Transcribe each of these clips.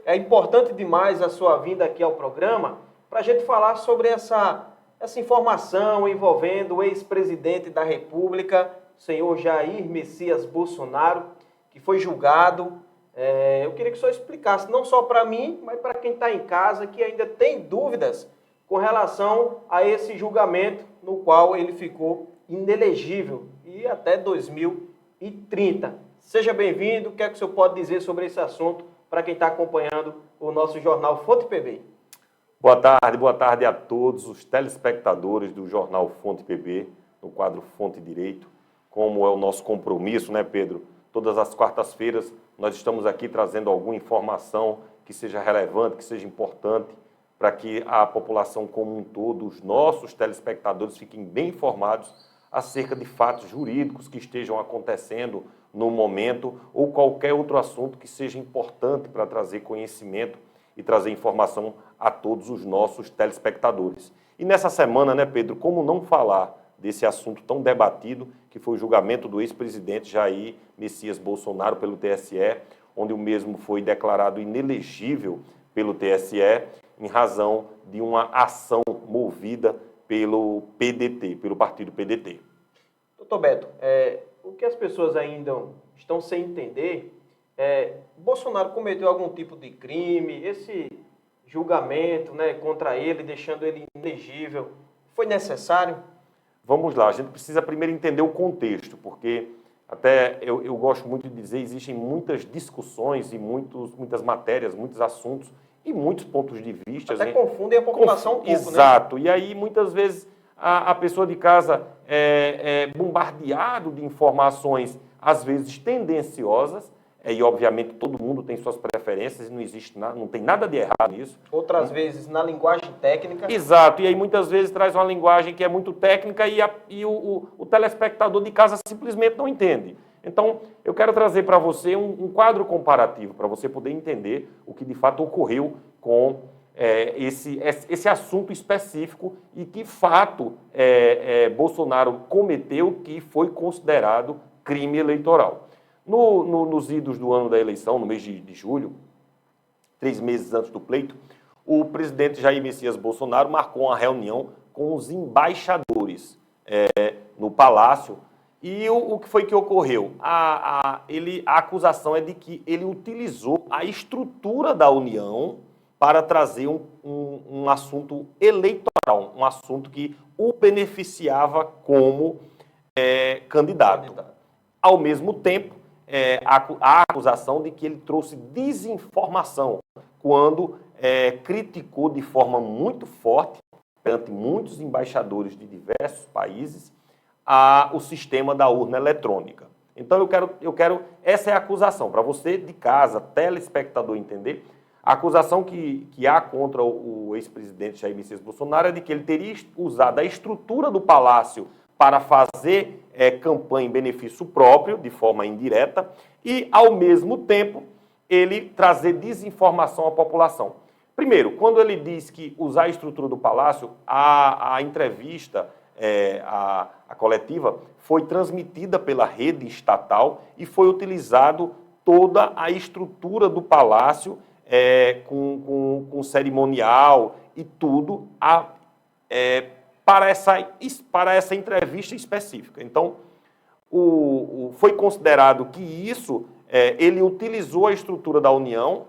é importante demais a sua vinda aqui ao programa para a gente falar sobre essa informação envolvendo o ex-presidente da República, o senhor Jair Messias Bolsonaro, que foi julgado. Eu queria que o senhor explicasse, não só para mim, mas para quem está em casa, que ainda tem dúvidas com relação a esse julgamento, no qual ele ficou inelegível e até 2030. Seja bem-vindo. O que é que o senhor pode dizer sobre esse assunto para quem está acompanhando o nosso jornal Fonte PB? Boa tarde a todos os telespectadores do jornal Fonte PB, no quadro Fonte Direito. Como é o nosso compromisso, né, Pedro? Todas as quartas-feiras nós estamos aqui trazendo alguma informação que seja relevante, que seja importante, para que a população como um todo, os nossos telespectadores, fiquem bem informados acerca de fatos jurídicos que estejam acontecendo no momento ou qualquer outro assunto que seja importante para trazer conhecimento e trazer informação a todos os nossos telespectadores. E nessa semana, né, Pedro, como não falar desse assunto tão debatido, que foi o julgamento do ex-presidente Jair Messias Bolsonaro pelo TSE, onde o mesmo foi declarado inelegível pelo TSE em razão de uma ação movida pelo PDT, pelo partido PDT. Doutor Beto, o que as pessoas ainda estão sem entender Bolsonaro cometeu algum tipo de crime? Esse julgamento, né, contra ele, deixando ele inelegível, foi necessário? Vamos lá, a gente precisa primeiro entender o contexto, porque até eu gosto muito de dizer, existem muitas discussões e muitas matérias, muitos assuntos e muitos pontos de vista. Até confundem a população um pouco, exato, né? E aí muitas vezes a pessoa de casa é bombardeado de informações, às vezes tendenciosas, e obviamente todo mundo tem suas preferências e não tem nada de errado nisso. Outras vezes na linguagem técnica. Exato, e aí muitas vezes traz uma linguagem que é muito técnica e o telespectador de casa simplesmente não entende. Então, eu quero trazer para você um quadro comparativo, para você poder entender o que de fato ocorreu com esse assunto específico e que fato Bolsonaro cometeu que foi considerado crime eleitoral. Nos idos do ano da eleição, no mês de julho, 3 meses antes do pleito, o presidente Jair Messias Bolsonaro marcou uma reunião com os embaixadores no Palácio. E o que foi que ocorreu? A acusação é de que ele utilizou a estrutura da União para trazer um assunto eleitoral, um assunto que o beneficiava como candidato. Ao mesmo tempo, a acusação de que ele trouxe desinformação quando criticou de forma muito forte, perante muitos embaixadores de diversos países, o sistema da urna eletrônica. Então eu quero essa é a acusação, para você de casa, telespectador, entender. A acusação que há contra o ex-presidente Jair Messias Bolsonaro é de que ele teria usado a estrutura do Palácio para fazer campanha em benefício próprio, de forma indireta, e, ao mesmo tempo, ele trazer desinformação à população. Primeiro, quando ele diz que usar a estrutura do Palácio, a entrevista, a coletiva, foi transmitida pela rede estatal e foi utilizado toda a estrutura do Palácio com cerimonial e tudo para essa entrevista específica. Então, foi considerado que isso, ele utilizou a estrutura da União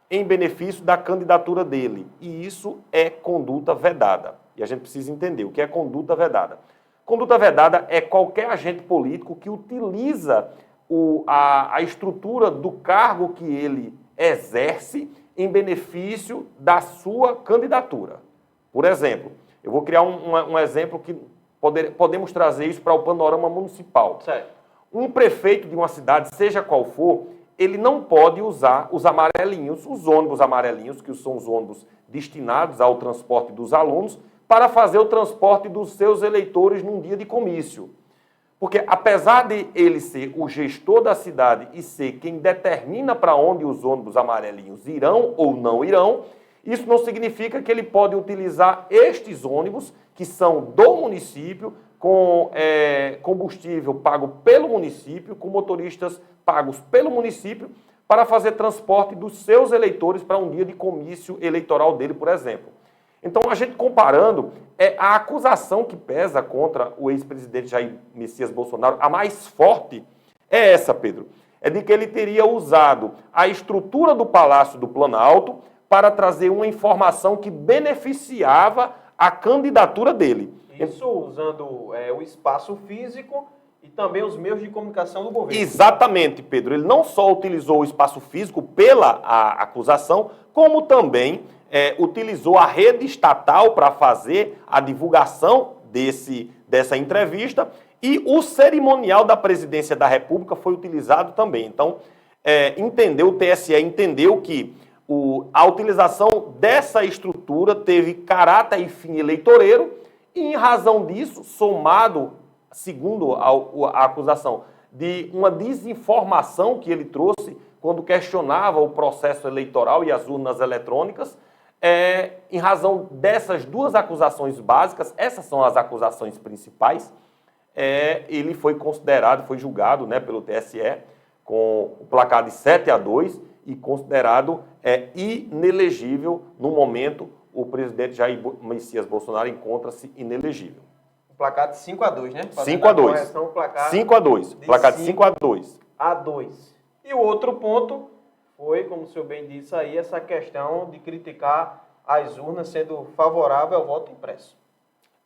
em benefício da candidatura dele. E isso é conduta vedada. E a gente precisa entender o que é conduta vedada. Conduta vedada é qualquer agente político que utiliza a estrutura do cargo que ele exerce em benefício da sua candidatura. Por exemplo, eu vou criar um exemplo que podemos trazer isso para o panorama municipal. Certo. Um prefeito de uma cidade, seja qual for, ele não pode usar os amarelinhos, os ônibus amarelinhos, que são os ônibus destinados ao transporte dos alunos, para fazer o transporte dos seus eleitores num dia de comício. Porque, apesar de ele ser o gestor da cidade e ser quem determina para onde os ônibus amarelinhos irão ou não irão, isso não significa que ele pode utilizar estes ônibus, que são do município, com combustível pago pelo município, com motoristas pagos pelo município, para fazer transporte dos seus eleitores para um dia de comício eleitoral dele, por exemplo. Então, a gente comparando, a acusação que pesa contra o ex-presidente Jair Messias Bolsonaro, a mais forte, é essa, Pedro. É de que ele teria usado a estrutura do Palácio do Planalto para trazer uma informação que beneficiava a candidatura dele. Isso usando o espaço físico e também os meios de comunicação do governo. Exatamente, Pedro. Ele não só utilizou o espaço físico pela acusação, como também utilizou a rede estatal para fazer a divulgação dessa entrevista, e o cerimonial da presidência da República foi utilizado também. Então, o TSE entendeu que a utilização dessa estrutura teve caráter e fim eleitoreiro, e em razão disso, somado, segundo a acusação, de uma desinformação que ele trouxe quando questionava o processo eleitoral e as urnas eletrônicas, em razão dessas duas acusações básicas, essas são as acusações principais, ele foi considerado, foi julgado, né, pelo TSE com o placar de 7-2 e considerado inelegível. No momento, o presidente Jair Messias Bolsonaro encontra-se inelegível. O placar de 5-2, né? 5-2. 5-2. Placar de 5-2. A 2. E o outro ponto foi, como o senhor bem disse aí, essa questão de criticar as urnas sendo favorável ao voto impresso.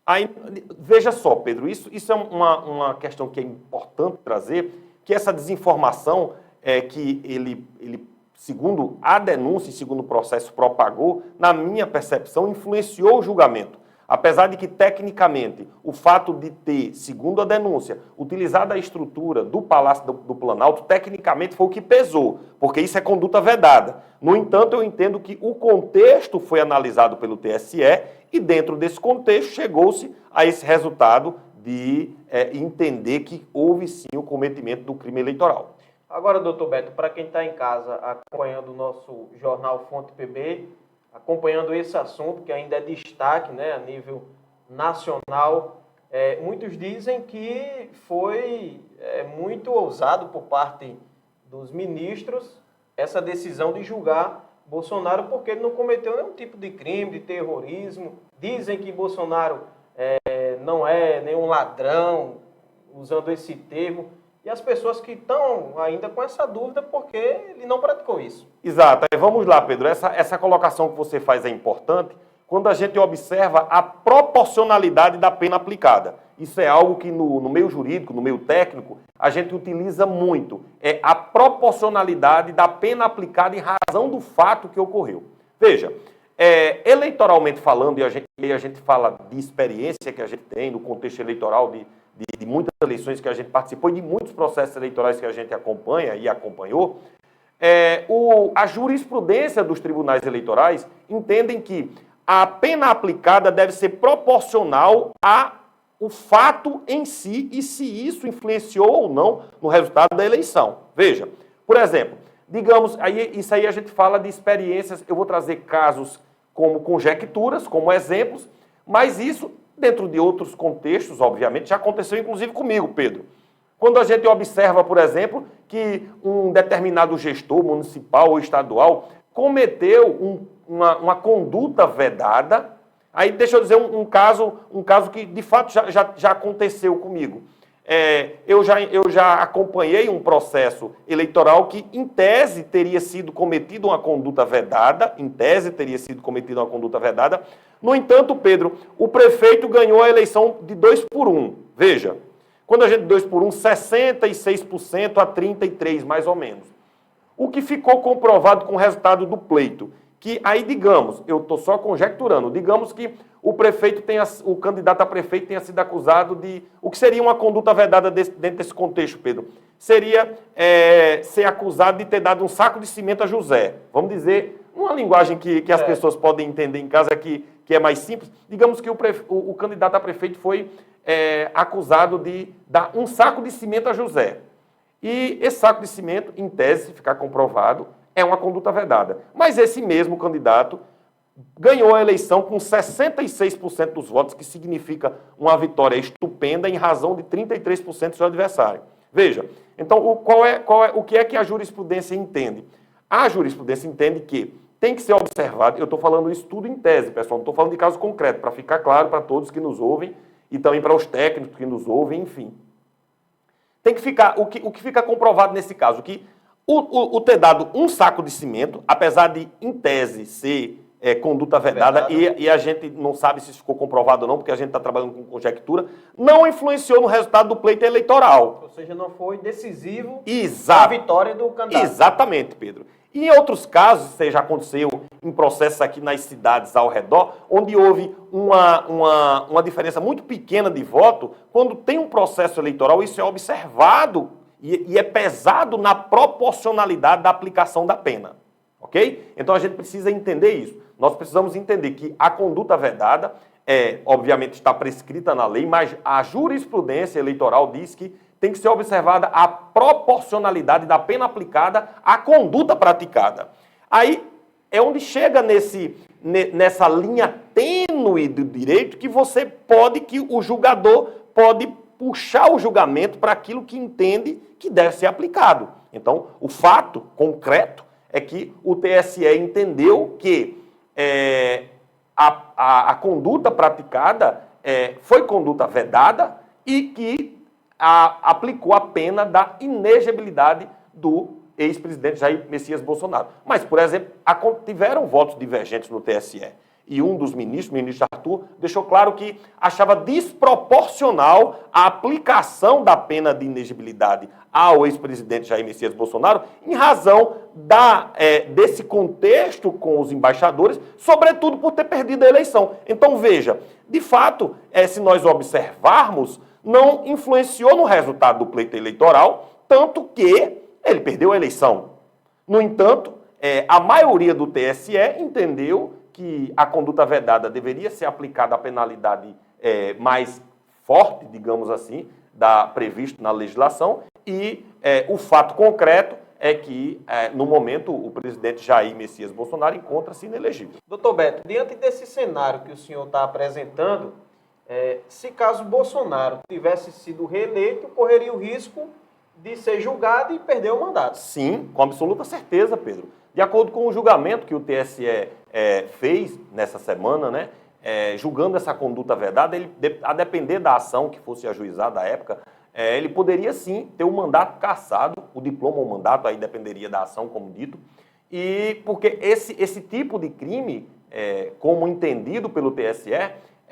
Aí, veja só, Pedro, isso é uma questão que é importante trazer, que essa desinformação que ele, segundo a denúncia e segundo o processo, propagou, na minha percepção, influenciou o julgamento. Apesar de que, tecnicamente, o fato de ter, segundo a denúncia, utilizado a estrutura do Palácio do Planalto, tecnicamente foi o que pesou, porque isso é conduta vedada. No entanto, eu entendo que o contexto foi analisado pelo TSE e, dentro desse contexto, chegou-se a esse resultado de entender que houve, sim, o cometimento do crime eleitoral. Agora, doutor Beto, para quem está em casa acompanhando o nosso jornal Fonte PB, acompanhando esse assunto que ainda é destaque, né, a nível nacional, muitos dizem que foi muito ousado por parte dos ministros essa decisão de julgar Bolsonaro porque ele não cometeu nenhum tipo de crime, de terrorismo. Dizem que Bolsonaro não é nenhum ladrão, usando esse termo. E as pessoas que estão ainda com essa dúvida porque ele não praticou isso. Exato. Vamos lá, Pedro. Essa colocação que você faz é importante quando a gente observa a proporcionalidade da pena aplicada. Isso é algo que no meio jurídico, no meio técnico, a gente utiliza muito. É a proporcionalidade da pena aplicada em razão do fato que ocorreu. Veja, eleitoralmente falando, e a gente fala de experiência que a gente tem no contexto eleitoral de muitas eleições que a gente participou e de muitos processos eleitorais que a gente acompanha e acompanhou, a jurisprudência dos tribunais eleitorais entendem que a pena aplicada deve ser proporcional ao fato em si e se isso influenciou ou não no resultado da eleição. Veja, por exemplo, digamos, isso aí a gente fala de experiências, eu vou trazer casos como conjecturas, como exemplos, mas isso, dentro de outros contextos, obviamente, já aconteceu inclusive comigo, Pedro. Quando a gente observa, por exemplo, que um determinado gestor municipal ou estadual cometeu uma conduta vedada, aí deixa eu dizer um caso que de fato já aconteceu comigo. Eu já acompanhei um processo eleitoral que, em tese, teria sido cometida uma conduta vedada, No entanto, Pedro, o prefeito ganhou a eleição de 2-1. Veja, quando a gente 2-1, 66% a 33%, mais ou menos. O que ficou comprovado com o resultado do pleito? Que aí, digamos, eu estou só conjecturando, digamos que o candidato a prefeito tenha sido acusado de... O que seria uma conduta vedada dentro desse contexto, Pedro? Seria ser acusado de ter dado um saco de cimento a José. Vamos dizer, uma linguagem que as pessoas podem entender em casa que é mais simples. Digamos que o candidato a prefeito foi acusado de dar um saco de cimento a José. E esse saco de cimento, em tese, se ficar comprovado, é uma conduta vedada. Mas esse mesmo candidato ganhou a eleição com 66% dos votos, que significa uma vitória estupenda em razão de 33% do seu adversário. Veja, então o que é que a jurisprudência entende? A jurisprudência entende que tem que ser observado, eu estou falando isso tudo em tese, pessoal, não estou falando de caso concreto, para ficar claro para todos que nos ouvem e também para os técnicos que nos ouvem, enfim. Tem que ficar, o que fica comprovado nesse caso, que o ter dado um saco de cimento, apesar de, em tese, ser conduta vedada, e a gente não sabe se isso ficou comprovado ou não, porque a gente está trabalhando com conjectura, não influenciou no resultado do pleito eleitoral. Ou seja, não foi decisivo a vitória do candidato. Exatamente, Pedro. E em outros casos, isso já aconteceu em processos aqui nas cidades ao redor, onde houve uma diferença muito pequena de voto, quando tem um processo eleitoral, isso é observado e é pesado na proporcionalidade da aplicação da pena. Ok? Então a gente precisa entender isso. Nós precisamos entender que a conduta vedada, obviamente está prescrita na lei, mas a jurisprudência eleitoral diz que tem que ser observada a proporcionalidade da pena aplicada à conduta praticada. Aí é onde chega nessa linha tênue do direito que que o julgador pode puxar o julgamento para aquilo que entende que deve ser aplicado. Então, o fato concreto é que o TSE entendeu que a conduta praticada foi conduta vedada e que aplicou a pena da inegibilidade do ex-presidente Jair Messias Bolsonaro. Mas, por exemplo, tiveram votos divergentes no TSE. E um dos ministros, o ministro Arthur, deixou claro que achava desproporcional a aplicação da pena de inegibilidade ao ex-presidente Jair Messias Bolsonaro, em razão desse contexto com os embaixadores, sobretudo por ter perdido a eleição. Então, veja, de fato, se nós observarmos, não influenciou no resultado do pleito eleitoral, tanto que ele perdeu a eleição. No entanto, a maioria do TSE entendeu que a conduta vedada deveria ser aplicada à penalidade mais forte, digamos assim, previsto na legislação, e o fato concreto é que, no momento, o presidente Jair Messias Bolsonaro encontra-se inelegível. Doutor Beto, diante desse cenário que o senhor está apresentando, se caso Bolsonaro tivesse sido reeleito, correria o risco de ser julgado e perder o mandato. Sim, com absoluta certeza, Pedro. De acordo com o julgamento que o TSE fez nessa semana, né, julgando essa conduta vedada, a depender da ação que fosse ajuizada à época, ele poderia sim ter o mandato cassado, o diploma ou mandato, aí dependeria da ação, como dito, e porque esse tipo de crime, como entendido pelo TSE,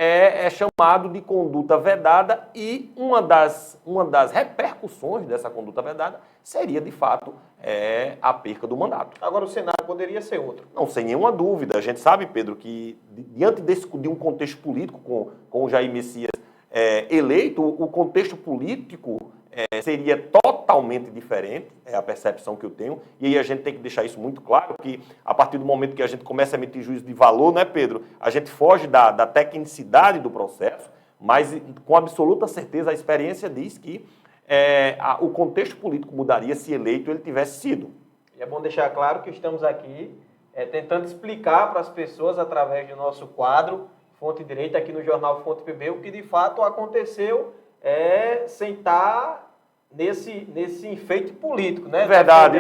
é chamado de conduta vedada, e uma das repercussões dessa conduta vedada seria, de fato, a perca do mandato. Agora, o cenário poderia ser outro. Não, sem nenhuma dúvida. A gente sabe, Pedro, que diante de um contexto político com o Jair Messias eleito, o contexto político seria totalmente diferente, é a percepção que eu tenho, e aí a gente tem que deixar isso muito claro, que a partir do momento que a gente começa a emitir juízo de valor, né, Pedro, a gente foge da tecnicidade do processo, mas com absoluta certeza a experiência diz que o contexto político mudaria se eleito ele tivesse sido. E é bom deixar claro que estamos aqui tentando explicar para as pessoas, através do nosso quadro Fonte Direita, aqui no Jornal Fonte PB, o que de fato aconteceu sem estar nesse enfeite político, né? Verdade,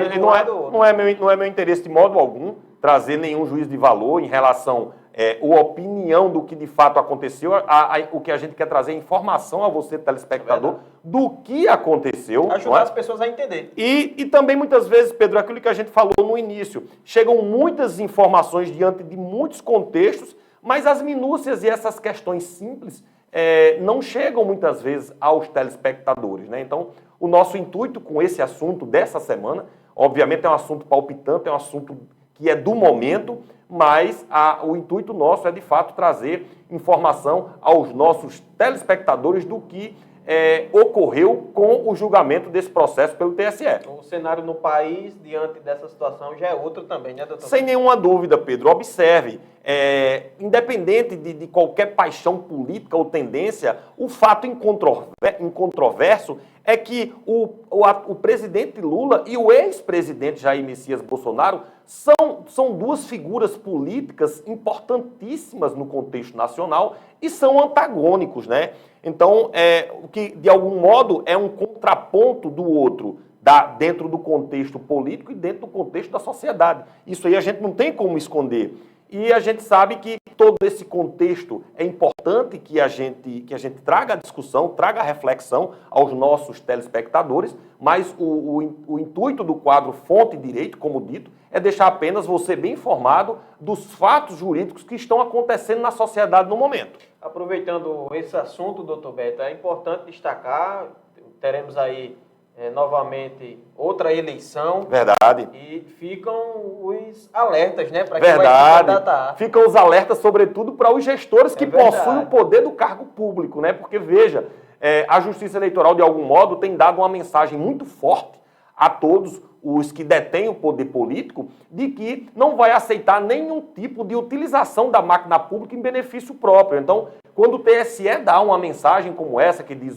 não é meu interesse de modo algum trazer nenhum juízo de valor em relação à opinião do que de fato aconteceu. O que a gente quer trazer é informação a você, telespectador, do que aconteceu. Ajudar as pessoas a entender. E também, muitas vezes, Pedro, aquilo que a gente falou no início, chegam muitas informações diante de muitos contextos, mas as minúcias e essas questões simples não chegam muitas vezes aos telespectadores, né? Então, o nosso intuito com esse assunto dessa semana, obviamente é um assunto palpitante, é um assunto que é do momento, mas o intuito nosso é, de fato, trazer informação aos nossos telespectadores do que ocorreu com o julgamento desse processo pelo TSE. O cenário no país, diante dessa situação, já é outro também, né, doutor? Sem nenhuma dúvida, Pedro. Observe, independente de qualquer paixão política ou tendência, o fato incontroverso é que o presidente Lula e o ex-presidente Jair Messias Bolsonaro são duas figuras políticas importantíssimas no contexto nacional e são antagônicos, né? Então, o que de algum modo é um contraponto do outro, dentro do contexto político e dentro do contexto da sociedade. Isso aí a gente não tem como esconder. E a gente sabe que todo esse contexto é importante que a gente traga a discussão, traga a reflexão aos nossos telespectadores, mas o intuito do quadro Fonte e Direito, como dito, é deixar apenas você bem informado dos fatos jurídicos que estão acontecendo na sociedade no momento. Aproveitando esse assunto, doutor Beto, é importante destacar, teremos aí novamente outra eleição. Verdade. E ficam os alertas, né? Para quem vai se candidatar. Ficam os alertas, sobretudo, para os gestores que possuem o poder do cargo público, né? Porque, veja, a Justiça Eleitoral, de algum modo, tem dado uma mensagem muito forte a todos os que detêm o poder político de que não vai aceitar nenhum tipo de utilização da máquina pública em benefício próprio. Então, quando o TSE dá uma mensagem como essa, que diz,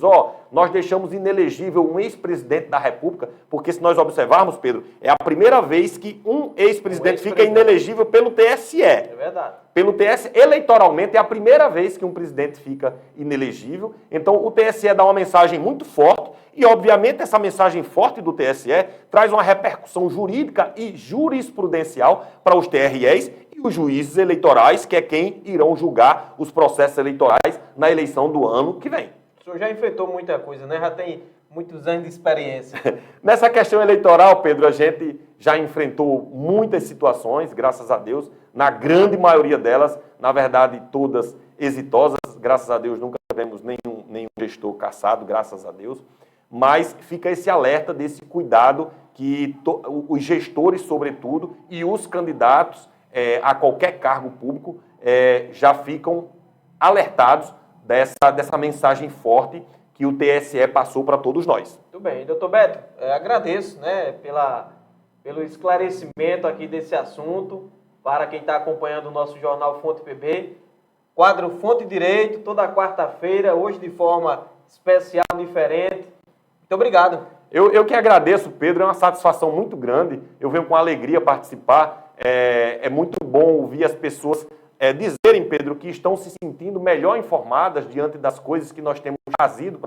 nós deixamos inelegível um ex-presidente da República, porque se nós observarmos, Pedro, é a primeira vez que um ex-presidente fica inelegível pelo TSE. É verdade. Pelo TSE, eleitoralmente, é a primeira vez que um presidente fica inelegível. Então, o TSE dá uma mensagem muito forte e, obviamente, essa mensagem forte do TSE traz uma repercussão jurídica e jurisprudencial para os TREs e os juízes eleitorais, que é quem irão julgar os processos eleitorais na eleição do ano que vem. O senhor já enfrentou muita coisa, né? Já tem muitos anos de experiência. Nessa questão eleitoral, Pedro, a gente já enfrentou muitas situações, graças a Deus, na grande maioria delas, na verdade, todas exitosas, graças a Deus, nunca tivemos nenhum gestor cassado, graças a Deus, mas fica esse alerta desse cuidado que os gestores, sobretudo, e os candidatos a qualquer cargo público já ficam alertados dessa mensagem forte que o TSE passou para todos nós. Muito bem. Doutor Beto, agradeço, né, pelo esclarecimento aqui desse assunto para quem está acompanhando o nosso jornal Fonte PB. Quadro Fonte Direito, toda quarta-feira, hoje de forma especial, diferente. Muito obrigado. Eu que agradeço, Pedro, é uma satisfação muito grande. Eu venho com alegria participar. É muito bom ouvir as pessoas dizerem, Pedro, que estão se sentindo melhor informadas diante das coisas que nós temos trazido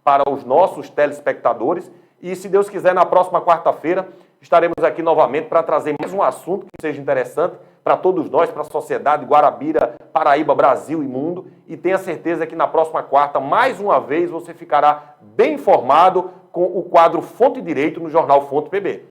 para os nossos telespectadores. E, se Deus quiser, na próxima quarta-feira estaremos aqui novamente para trazer mais um assunto que seja interessante para todos nós, para a sociedade, Guarabira, Paraíba, Brasil e mundo. E tenha certeza que na próxima quarta, mais uma vez, você ficará bem informado com o quadro Fonte Direito no jornal Fonte PB.